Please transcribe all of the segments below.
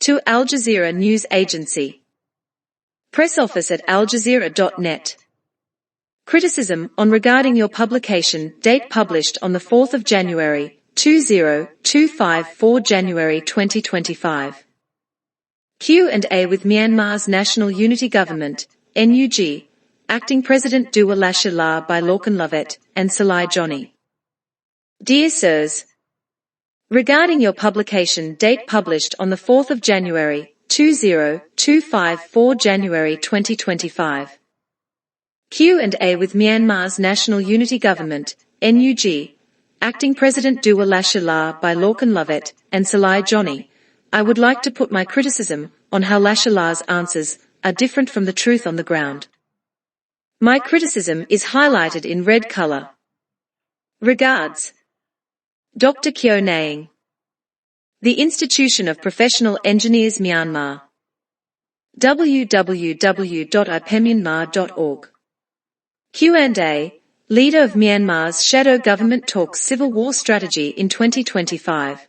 To Aljazeera News Agency. Press office at aljazeera.net. Criticism on regarding your publication date published on the 4th of January, 2025 January 2025. Q&A with Myanmar's National Unity Government, NUG, Acting President Duwa Lashi by Lorcan Lovett and Salai Johnny. Dear Sirs, regarding your publication date published on the 4th of January, 2025 January 2025. Q&A with Myanmar's National Unity Government, NUG, Acting President Duwa Lashi by Lorcan Lovett and Salai Johnny, I would like to put my criticism on how Lashi's answers are different from the truth on the ground. My criticism is highlighted in red color. Regards. Dr. Kyo Naing. The Institution of Professional Engineers Myanmar. www.ipemyanmar.org. Q&A, Leader of Myanmar's Shadow Government talks Civil War Strategy in 2025.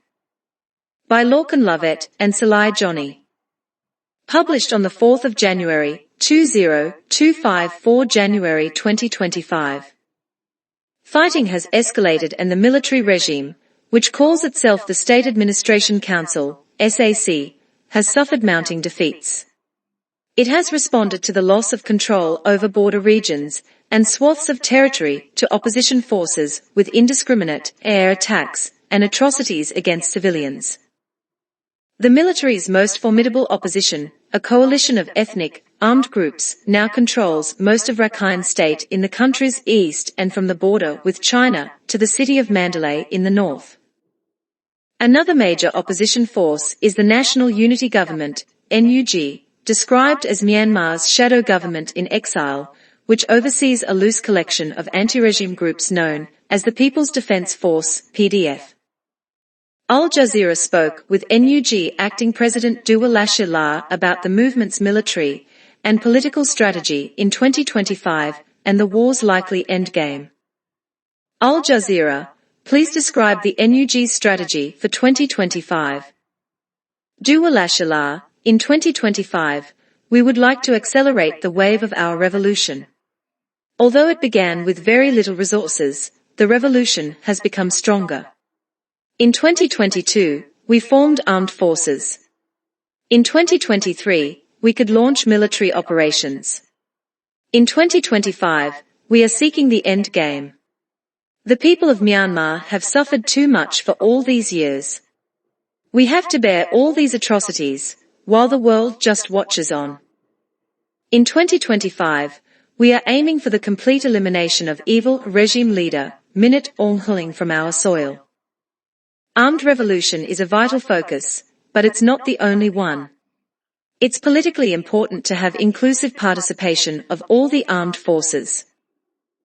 By Lorcan Lovett and Salai Johnny. Published on the 4th of January, 2025 January 2025. Fighting has escalated and the military regime, which calls itself the State Administration Council, SAC, has suffered mounting defeats. It has responded to the loss of control over border regions and swaths of territory to opposition forces with indiscriminate air attacks and atrocities against civilians. The military's most formidable opposition, a coalition of ethnic, armed groups, now controls most of Rakhine State in the country's east and from the border with China to the city of Mandalay in the north. Another major opposition force is the National Unity Government, NUG, described as Myanmar's shadow government in exile, which oversees a loose collection of anti-regime groups known as the People's Defense Force, PDF. Aljazeera spoke with NUG Acting President Duwa Lashi about the movement's military and political strategy in 2025 and the war's likely endgame. Aljazeera, please describe the NUG's strategy for 2025. Duwa Lashi, in 2025, we would like to accelerate the wave of our revolution. Although it began with very little resources, the revolution has become stronger. In 2022, we formed armed forces. In 2023, we could launch military operations. In 2025, we are seeking the end game. The people of Myanmar have suffered too much for all these years. We have to bear all these atrocities, while the world just watches on. In 2025, we are aiming for the complete elimination of evil regime leader, Minit Aung Hlaing from our soil. Armed revolution is a vital focus, but it's not the only one. It's politically important to have inclusive participation of all the armed forces.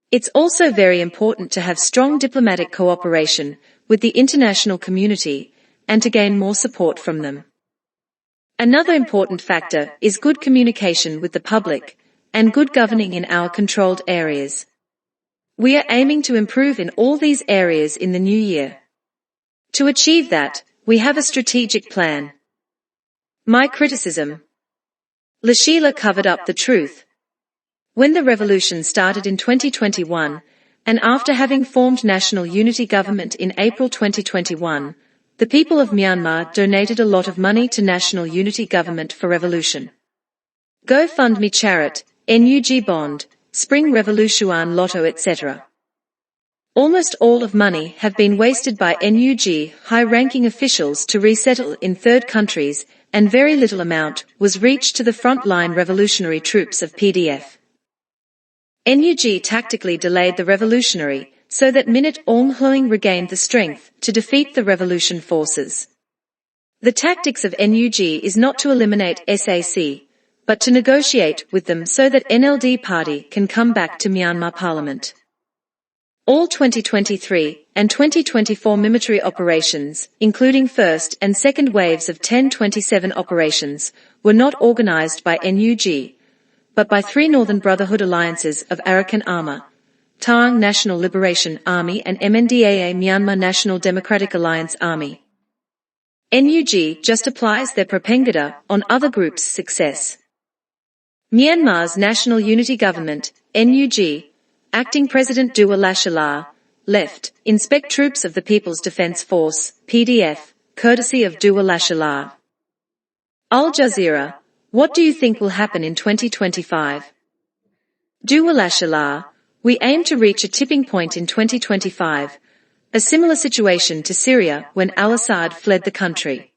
It's also very important to have strong diplomatic cooperation with the international community and to gain more support from them. Another important factor is good communication with the public and good governing in our controlled areas. We are aiming to improve in all these areas in the new year. To achieve that, we have a strategic plan. My criticism. Lashi covered up the truth. When the revolution started in 2021, and after having formed National Unity Government in April 2021, the people of Myanmar donated a lot of money to National Unity Government for revolution. GoFundMe Charity, NUG Bond, Spring Revolution Lotto etc. Almost all of money have been wasted by NUG high-ranking officials to resettle in third countries, and very little amount was reached to the front-line revolutionary troops of PDF. NUG tactically delayed the revolutionary, so that Minit Aung Hlaing regained the strength to defeat the revolution forces. The tactics of NUG is not to eliminate SAC, but to negotiate with them so that NLD party can come back to Myanmar Parliament. All 2023 and 2024 military operations, including first and second waves of 1027 operations, were not organized by NUG, but by three Northern Brotherhood alliances of Arakan Army, Taung National Liberation Army and MNDAA Myanmar National Democratic Alliance Army. NUG just applies their propaganda on other groups' success. Myanmar's National Unity Government, NUG, Acting President Duwa Lashi, left, inspect troops of the People's Defence Force, PDF, courtesy of Duwa Lashi. Aljazeera, what do you think will happen in 2025? Duwa Lashi, we aim to reach a tipping point in 2025, a similar situation to Syria when al-Assad fled the country.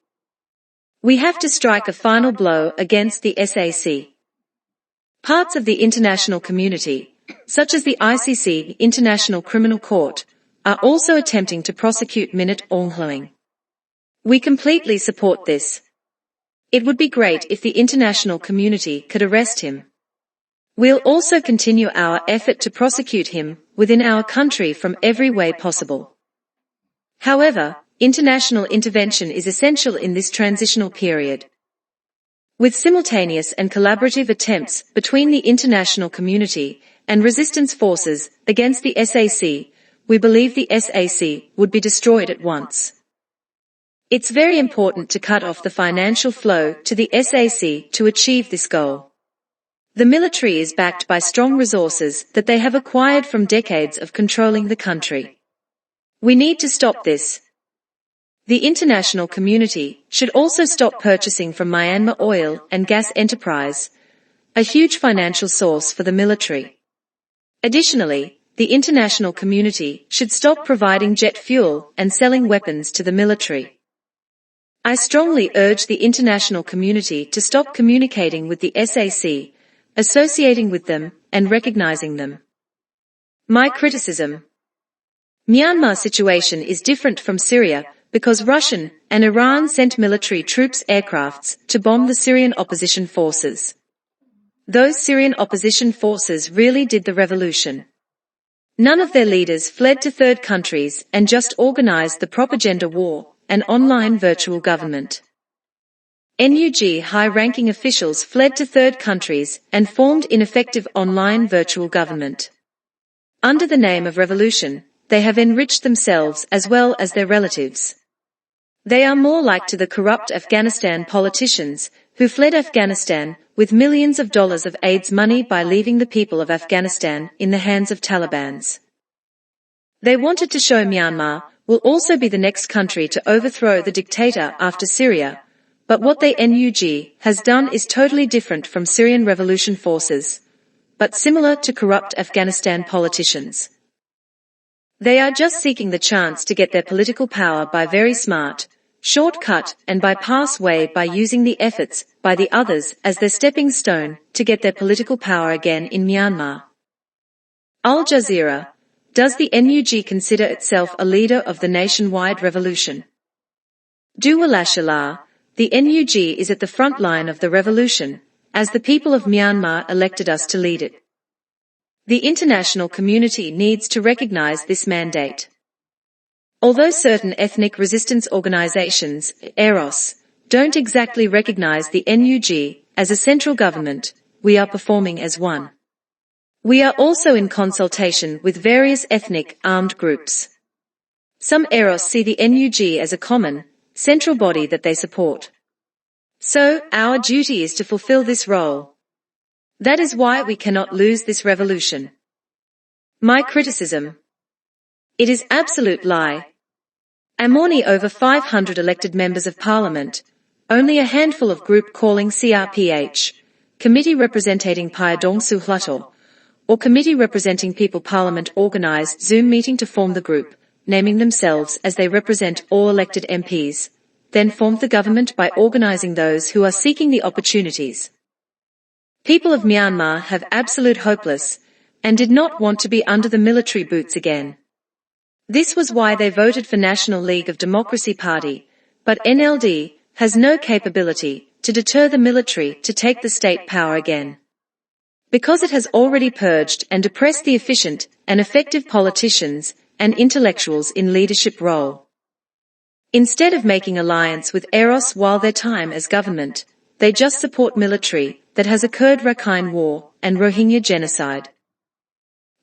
We have to strike a final blow against the SAC. Parts of the international community, such as the ICC, the International Criminal Court, are also attempting to prosecute Minute Aung Hlaing. We completely support this. It would be great if the international community could arrest him. We'll also continue our effort to prosecute him within our country from every way possible. However, international intervention is essential in this transitional period. With simultaneous and collaborative attempts between the international community and resistance forces against the SAC, we believe the SAC would be destroyed at once. It's very important to cut off the financial flow to the SAC to achieve this goal. The military is backed by strong resources that they have acquired from decades of controlling the country. We need to stop this. The international community should also stop purchasing from Myanmar oil and gas enterprise, a huge financial source for the military. Additionally, the international community should stop providing jet fuel and selling weapons to the military. I strongly urge the international community to stop communicating with the SAC, associating with them, and recognizing them. My criticism: Myanmar situation is different from Syria because Russian and Iran sent military troops aircrafts to bomb the Syrian opposition forces. Those Syrian opposition forces really did the revolution. None of their leaders fled to third countries and just organized the propaganda war, an online virtual government. NUG high-ranking officials fled to third countries and formed ineffective online virtual government. Under the name of revolution, they have enriched themselves as well as their relatives. They are more like to the corrupt Afghanistan politicians who fled Afghanistan with millions of dollars of AIDS money by leaving the people of Afghanistan in the hands of Talibans. They wanted to show Myanmar will also be the next country to overthrow the dictator after Syria, but what the NUG has done is totally different from Syrian revolution forces, but similar to corrupt Afghanistan politicians. They are just seeking the chance to get their political power by very smart, shortcut and bypass way by using the efforts by the others as their stepping stone to get their political power again in Myanmar. Al Jazeera, does the NUG consider itself a leader of the nationwide revolution? Duwa Lashi, the NUG is at the front line of the revolution, as the people of Myanmar elected us to lead it. The international community needs to recognize this mandate. Although certain ethnic resistance organizations, EROS, don't exactly recognize the NUG as a central government, we are performing as one. We are also in consultation with various ethnic armed groups. Some EROS see the NUG as a common, central body that they support. So, our duty is to fulfill this role. That is why we cannot lose this revolution. My criticism: it is absolute lie. Among over 500 elected members of parliament, only a handful of group calling CRPH, Committee Representing Pyadong Suhlato, or Committee Representing People Parliament organized Zoom meeting to form the group, naming themselves as they represent all elected MPs, then formed the government by organizing those who are seeking the opportunities. People of Myanmar have absolute hopeless, and did not want to be under the military boots again. This was why they voted for National League of Democracy Party, but NLD has no capability to deter the military to take the state power again. Because it has already purged and depressed the efficient and effective politicians and intellectuals in leadership role. Instead of making alliance with EROS while their time as government, they just support military that has occurred Rakhine War and Rohingya genocide.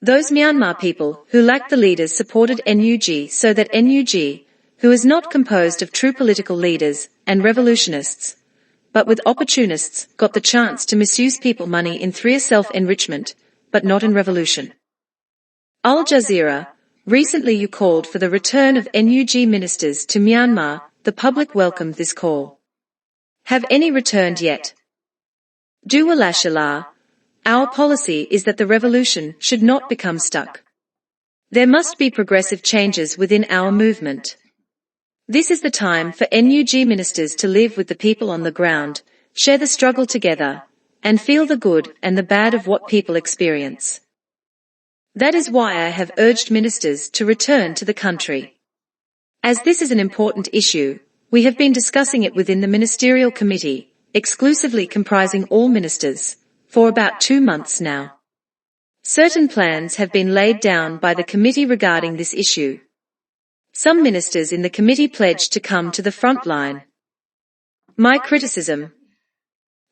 Those Myanmar people who lacked the leaders supported NUG so that NUG, who is not composed of true political leaders and revolutionists, but with opportunists, got the chance to misuse people money in through self-enrichment, but not in revolution. Aljazeera, recently you called for the return of NUG ministers to Myanmar. The public welcomed this call. Have any returned yet? Duwa Lashi, our policy is that the revolution should not become stuck. There must be progressive changes within our movement. This is the time for NUG ministers to live with the people on the ground, share the struggle together, and feel the good and the bad of what people experience. That is why I have urged ministers to return to the country. As this is an important issue, we have been discussing it within the ministerial committee, exclusively comprising all ministers, for about 2 months now. Certain plans have been laid down by the committee regarding this issue. Some ministers in the committee pledged to come to the front line. My criticism: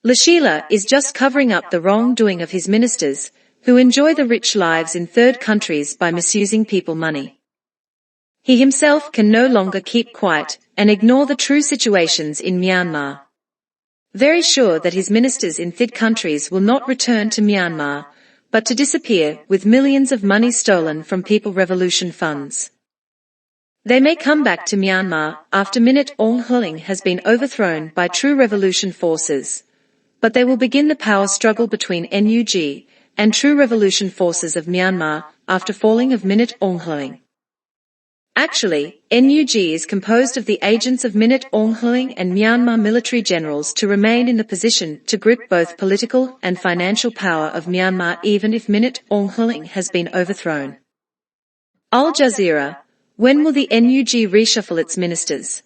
Lashi is just covering up the wrongdoing of his ministers, who enjoy the rich lives in third countries by misusing people money. He himself can no longer keep quiet and ignore the true situations in Myanmar. Very sure that his ministers in third countries will not return to Myanmar, but to disappear with millions of money stolen from people revolution funds. They may come back to Myanmar after Minute Aung Hlaing has been overthrown by true revolution forces, but they will begin the power struggle between NUG and true revolution forces of Myanmar after falling of Minute Aung Hlaing. Actually, NUG is composed of the agents of Minute Aung Hlaing and Myanmar military generals to remain in the position to grip both political and financial power of Myanmar even if Minute Aung Hlaing has been overthrown. Aljazeera, when will the NUG reshuffle its ministers?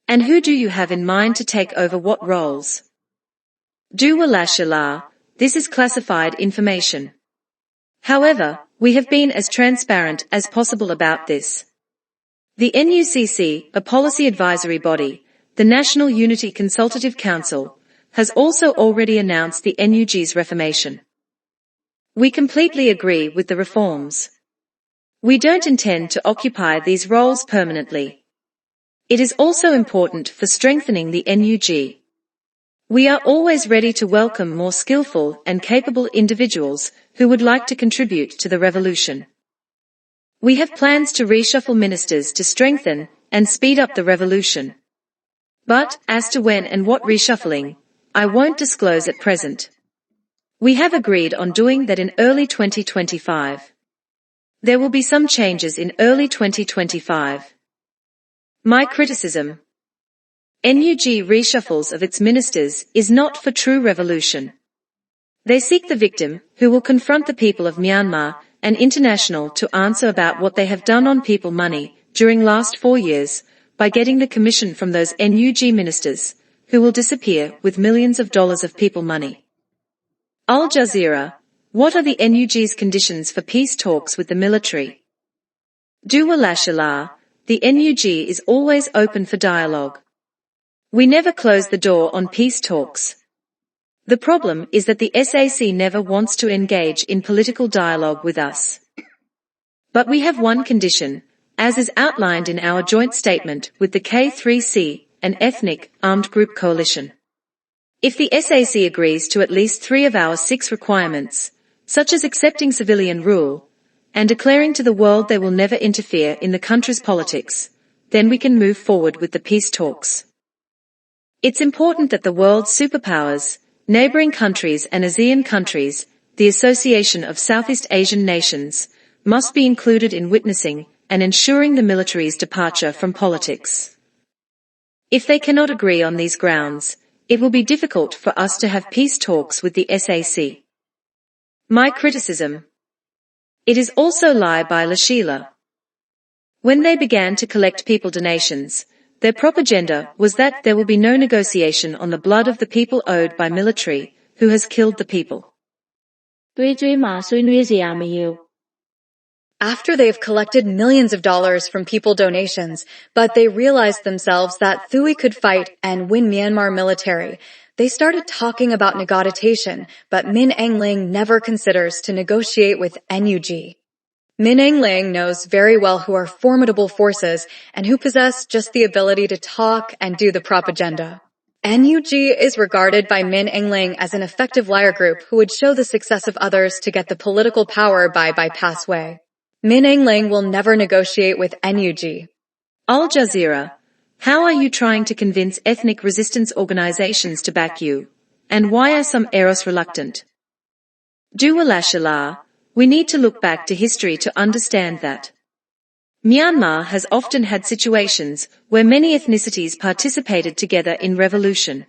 And who do you have in mind to take over what roles? Duwa Lashi, this is classified information. However, we have been as transparent as possible about this. The NUCC, a policy advisory body, the National Unity Consultative Council, has also already announced the NUG's reformation. We completely agree with the reforms. We don't intend to occupy these roles permanently. It is also important for strengthening the NUG. We are always ready to welcome more skillful and capable individuals who would like to contribute to the revolution. We have plans to reshuffle ministers to strengthen and speed up the revolution. But, as to when and what reshuffling, I won't disclose at present. We have agreed on doing that in early 2025. There will be some changes in early 2025. My criticism: NUG reshuffles of its ministers is not for true revolution. They seek the victim, who will confront the people of Myanmar and international to answer about what they have done on people money during last 4 years, by getting the commission from those NUG ministers, who will disappear with millions of dollars of people money. Aljazeera, what are the NUG's conditions for peace talks with the military? Duwa Lashi, the NUG is always open for dialogue. We never close the door on peace talks. The problem is that the SAC never wants to engage in political dialogue with us. But we have one condition, as is outlined in our joint statement with the K3C, an ethnic, armed group coalition. If the SAC agrees to at least 3 of our 6 requirements, such as accepting civilian rule, and declaring to the world they will never interfere in the country's politics, then we can move forward with the peace talks. It's important that the world's superpowers, neighboring countries and ASEAN countries, the Association of Southeast Asian Nations, must be included in witnessing and ensuring the military's departure from politics. If they cannot agree on these grounds, it will be difficult for us to have peace talks with the SAC. My criticism: it is also lie by Lashi. When they began to collect people donations, their propaganda was that there will be no negotiation on the blood of the people owed by military, who has killed the people. After they have collected millions of dollars from people donations, but they realized themselves that Thuy could fight and win Myanmar military, they started talking about negotiation, but Min Aung Hlaing never considers to negotiate with NUG. Min Aung knows very well who are formidable forces and who possess just the ability to talk and do the propaganda. NUG is regarded by Min Aung as an effective liar group who would show the success of others to get the political power by bypass way. Min Aung will never negotiate with NUG. Aljazeera, how are you trying to convince ethnic resistance organizations to back you? And why are some Eros reluctant? Duwa Lashi, we need to look back to history to understand that Myanmar has often had situations where many ethnicities participated together in revolution.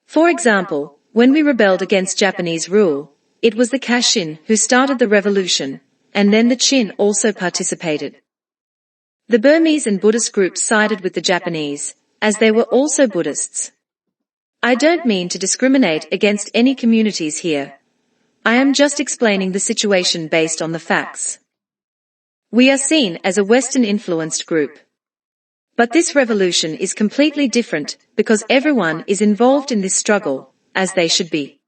For example, when we rebelled against Japanese rule, it was the Kachin who started the revolution, and then the Chin also participated. The Burmese and Buddhist groups sided with the Japanese, as they were also Buddhists. I don't mean to discriminate against any communities here. I am just explaining the situation based on the facts. We are seen as a Western-influenced group. But this revolution is completely different because everyone is involved in this struggle, as they should be.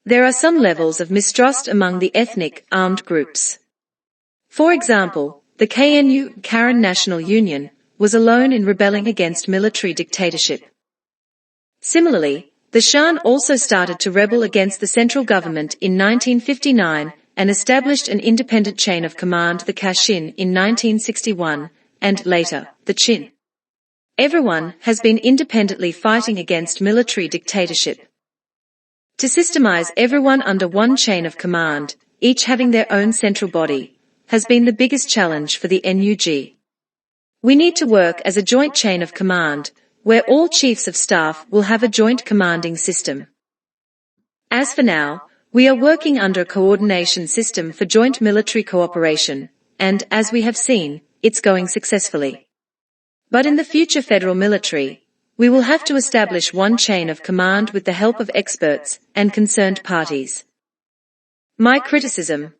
There are some levels of mistrust among the ethnic, armed groups. For example, the KNU, Karen National Union, was alone in rebelling against military dictatorship. Similarly, the Shan also started to rebel against the central government in 1959 and established an independent chain of command, the Kachin, in 1961, and later, the Chin. Everyone has been independently fighting against military dictatorship. To systemize everyone under one chain of command, each having their own central body, has been the biggest challenge for the NUG. We need to work as a joint chain of command, where all chiefs of staff will have a joint commanding system. As for now, we are working under a coordination system for joint military cooperation, and, as we have seen, it's going successfully. But in the future federal military, we will have to establish one chain of command with the help of experts and concerned parties. My criticism: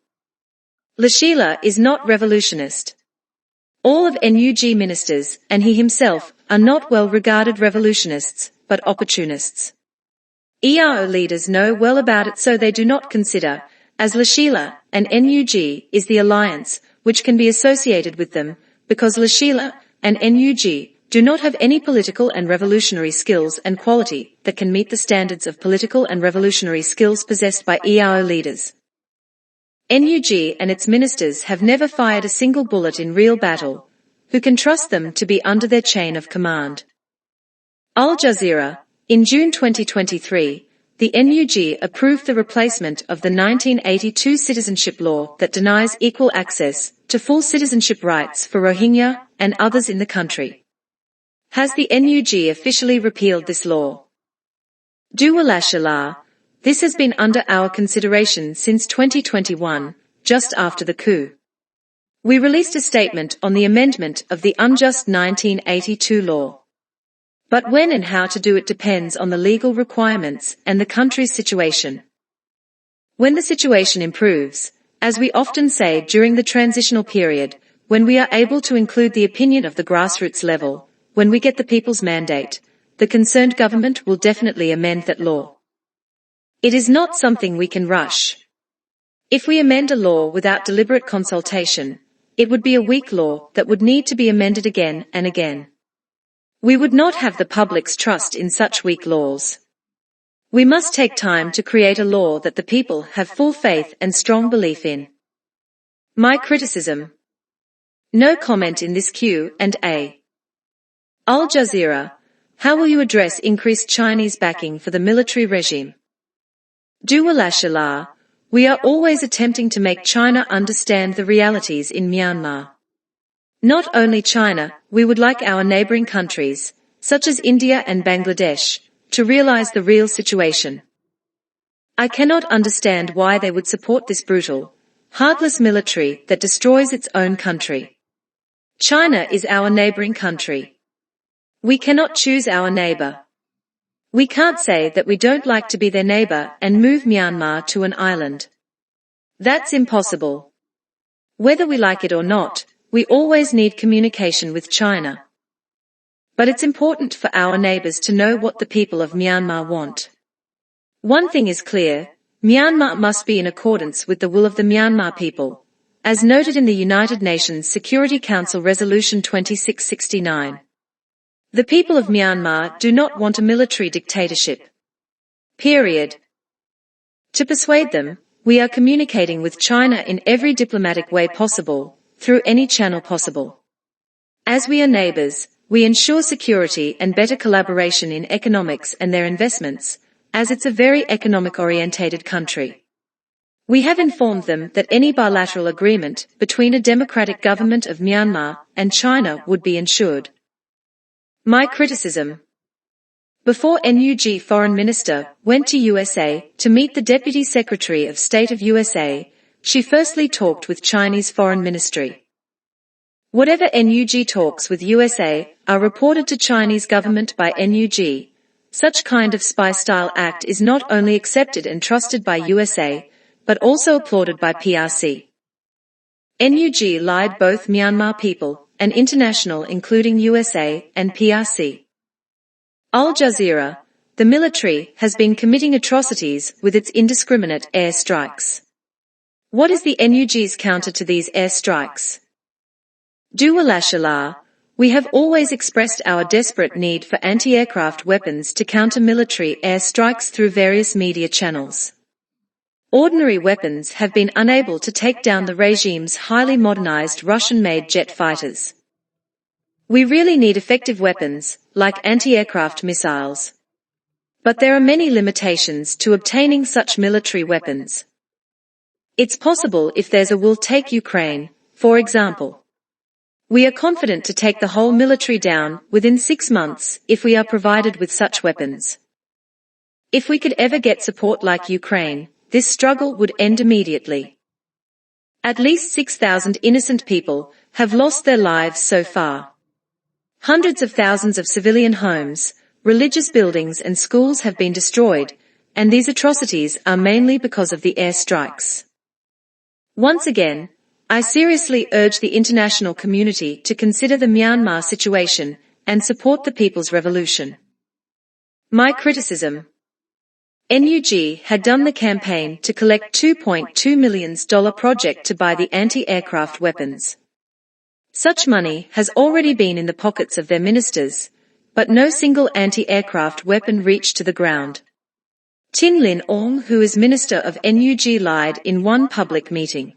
Lashi is not revolutionist. All of NUG ministers, and he himself, are not well-regarded revolutionists, but opportunists. ERO leaders know well about it, so they do not consider, as Lashi and NUG is the alliance which can be associated with them, because Lashi and NUG do not have any political and revolutionary skills and quality that can meet the standards of political and revolutionary skills possessed by ERO leaders. NUG and its ministers have never fired a single bullet in real battle. Who can trust them to be under their chain of command? Aljazeera, in June 2023, the NUG approved the replacement of the 1982 citizenship law that denies equal access to full citizenship rights for Rohingya and others in the country. Has the NUG officially repealed this law? Duwa Lashi, this has been under our consideration since 2021, just after the coup. We released a statement on the amendment of the unjust 1982 law. But when and how to do it depends on the legal requirements and the country's situation. When the situation improves, as we often say during the transitional period, when we are able to include the opinion of the grassroots level, when we get the people's mandate, the concerned government will definitely amend that law. It is not something we can rush. If we amend a law without deliberate consultation, it would be a weak law that would need to be amended again and again. We would not have the public's trust in such weak laws. We must take time to create a law that the people have full faith and strong belief in. My criticism: no comment in this Q&A. Aljazeera, how will you address increased Chinese backing for the military regime? Duwa Lashi, we are always attempting to make China understand the realities in Myanmar. Not only China, we would like our neighboring countries, such as India and Bangladesh, to realize the real situation. I cannot understand why they would support this brutal, heartless military that destroys its own country. China is our neighboring country. We cannot choose our neighbor. We can't say that we don't like to be their neighbor and move Myanmar to an island. That's impossible. Whether we like it or not, we always need communication with China. But it's important for our neighbors to know what the people of Myanmar want. One thing is clear: Myanmar must be in accordance with the will of the Myanmar people, as noted in the United Nations Security Council Resolution 2669. The people of Myanmar do not want a military dictatorship. Period. To persuade them, we are communicating with China in every diplomatic way possible, through any channel possible. As we are neighbors, we ensure security and better collaboration in economics and their investments, as it's a very economic-orientated country. We have informed them that any bilateral agreement between a democratic government of Myanmar and China would be ensured. My criticism. Before NUG Foreign Minister went to USA to meet the Deputy Secretary of State of USA, she firstly talked with Chinese Foreign Ministry. Whatever NUG talks with USA are reported to Chinese government by NUG. Such kind of spy-style act is not only accepted and trusted by USA, but also applauded by PRC. NUG lied both Myanmar people and international including USA and PRC. Aljazeera, the military, has been committing atrocities with its indiscriminate air strikes. What is the NUG's counter to these air strikes? Duwa Lashi, we have always expressed our desperate need for anti-aircraft weapons to counter military air strikes through various media channels. Ordinary weapons have been unable to take down the regime's highly modernized Russian-made jet fighters. We really need effective weapons, like anti-aircraft missiles. But there are many limitations to obtaining such military weapons. It's possible if there's a will. Take Ukraine, for example. We are confident to take the whole military down within 6 months if we are provided with such weapons. If we could ever get support like Ukraine, this struggle would end immediately. At least 6,000 innocent people have lost their lives so far. Hundreds of thousands of civilian homes, religious buildings and schools have been destroyed, and these atrocities are mainly because of the air strikes. Once again, I seriously urge the international community to consider the Myanmar situation and support the people's revolution. My criticism. NUG had done the campaign to collect $2.2 million project to buy the anti-aircraft weapons. Such money has already been in the pockets of their ministers, but no single anti-aircraft weapon reached to the ground. Tin Lin Aung, who is minister of NUG, lied in one public meeting.